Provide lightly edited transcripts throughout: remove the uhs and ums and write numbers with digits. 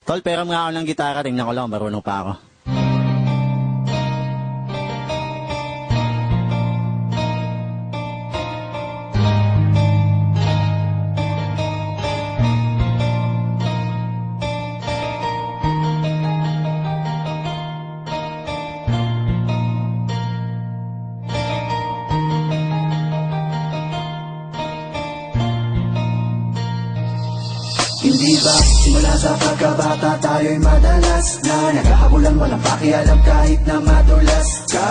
Tol, peram nga ako ng gitara. Tingnan ko lang, marunong pa ako. Hindi ba simula sa pagkabata tayo'y madalas na naghahabulan, walang pakialam kahit na madulas ka.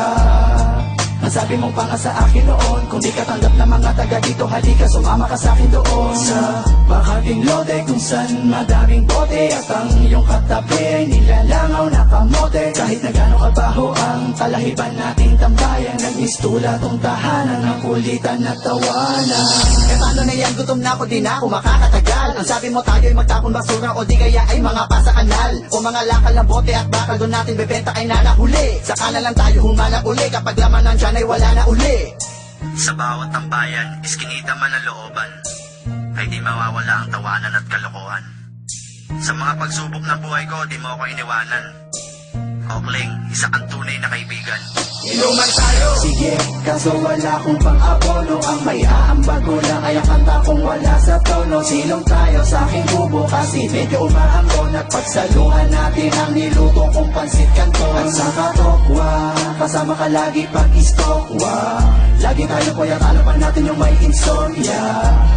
Ang sabi mong panga sa akin noon, kung di ka tanggap na mga taga dito, halika sumama ka sa akin doon sa Bakating Lode kung saan madaming bote at ang iyong katabi ay nilalangaw na kamote. Kahit na gano'ng kabaho ang talahiban nating tambayan, nagmistula tong tahanan ng kulitan at tawanan. Eh paano na yan, gutom na ako, di na ako makakatagal. Ang sabi mo tayo'y magtapon basura o di kaya ay mga pasa kanal o mga lakal ng bote at bakal doon natin bebenta kay nanahuli. Saka na lang tayo humanap uli kapag laman ng tiyan ay wala na uli. Sa bawat tambayan, iskinita man ang looban, ay di mawawala ang tawanan at kalokohan. Sa mga pagsubok ng buhay ko, di mo ako iniwanan. Okling, isa kang tunay na kaibigan. Inuman tayo! Sige, kaso wala kong pang-abono. Ang may aambag ko lang ay ang kanta kong wala sa tono. Silong tayo sa aking kubo kasi medyo umaambon. At pagsaluhan natin ang niluto kong pansit kanton. At sa katokwa, kasama ka lagi pag-istokwa. Lagi tayo kuya, talapan natin yung may insomnia.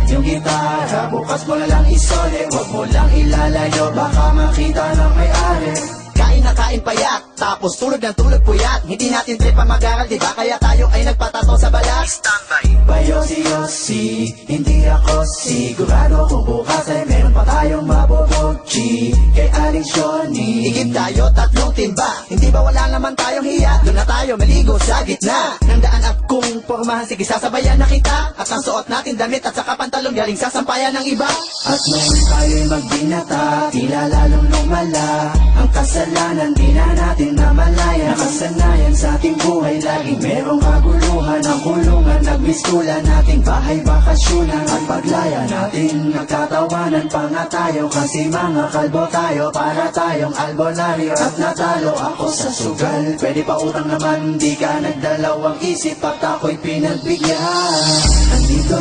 Yung gitara, bukas mo na lang isole. Huwag mo lang ilalayo, baka makita ng may-ari. Kain na kain payat, tapos tulog ng tulog puyat. Hindi natin trip pa mag-aral, diba? Kaya tayo ay nagpatato sa balat. Standby! Bayosi-yosi, hindi ako sigurado kung bukas ay meron pa tayong mabobogchi. Kay Aling Shoni, Igib tayo, tatlong timba. Hindi ba wala naman tayong hiya? Doon na tayo maligo sa gitna ng daan at kung pormahan, sige sasabayan na kita. At ang suot natin damit at saka pantalong galing sa sampayan ng iba. at nung tayo'y magbinata, tila lalong lumala. Ang kasalanan di na natin namalaya. Nakasanayan sa ating buhay, laging merong kaguluhan. Ang kulungan, nagmistulan nating bahay bakasyonan. At paglaya natin, nagtatawanan pa nga tayo. Kasi mga kalbo tayo, para tayong albonaryo. At natalo ako sa sugal, pwede pa utang naman. Di ka nagdalawang isip at ako'y pinagbigyan. Andito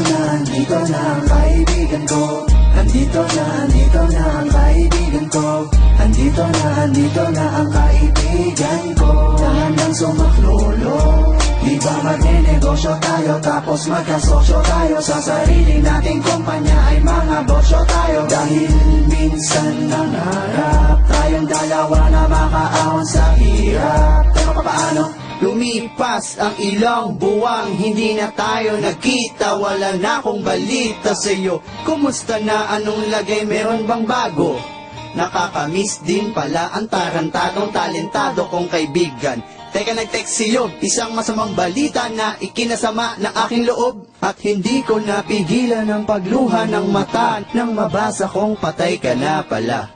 na ang kaibigan ko. Andito na ang kaibigan ko. Andito na ang kaibigan ko. Handang sumaklolo. Di ba magnenegosyo tayo, tapos magkasosyo tayo. Sa sarili nating kumpanya ay mga bosyo tayo. Dahil minsan nangarap tayong dalawa na makaahon sa hirap. Pero paano? Lumipas ang ilang buwang, hindi na tayo nagkita. Wala na akong balita sa'yo. Kumusta na, anong lagay, meron bang bago? Nakakamiss din pala ang tarantadong talentado kong kaibigan. Teka, nag-text sa'yo, isang masamang balita na ikinasama ng aking loob. At hindi ko napigilan ang pagluha ng mata nang mabasa kong patay ka na pala.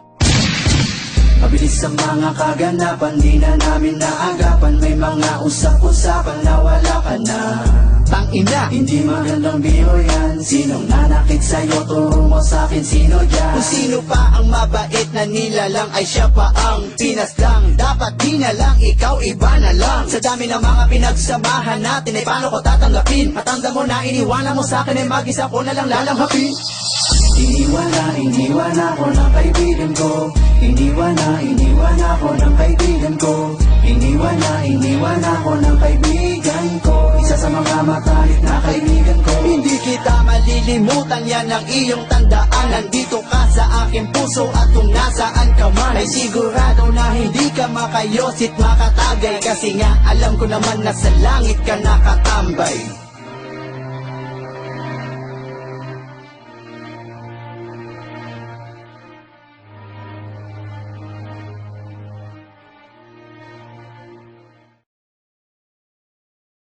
Mabilis ang mga kaganapan, di na namin naagapan. May mga usap-usapan na wala ka na. Tangina! Hindi magandang biro yan. Sinong nanakit sa'yo, turo mo sa'kin sino dyan. Kung sino pa ang mabait na nilalang ay siya pa ang pinaslang. Dapat di na lang, ikaw iba na lang. Sa dami ng mga pinagsamahan natin ay paano ko tatanggapin? At ang damo na iniwanan mo sa'kin ay mag-isa ko na lang lalanghapin. Iniwan ako ng kaibigan ko. Iniwan ako ng kaibigan ko. Iniwan ako ng kaibigan ko. Isa sa mga matalit na kaibigan ko. Hindi kita malilimutan, yan ang iyong tandaan. Nandito ka sa aking puso at kung nasaan ka man ay sigurado na hindi ka makayosit makatagay. Kasi nga alam ko naman na sa langit ka nakatambay.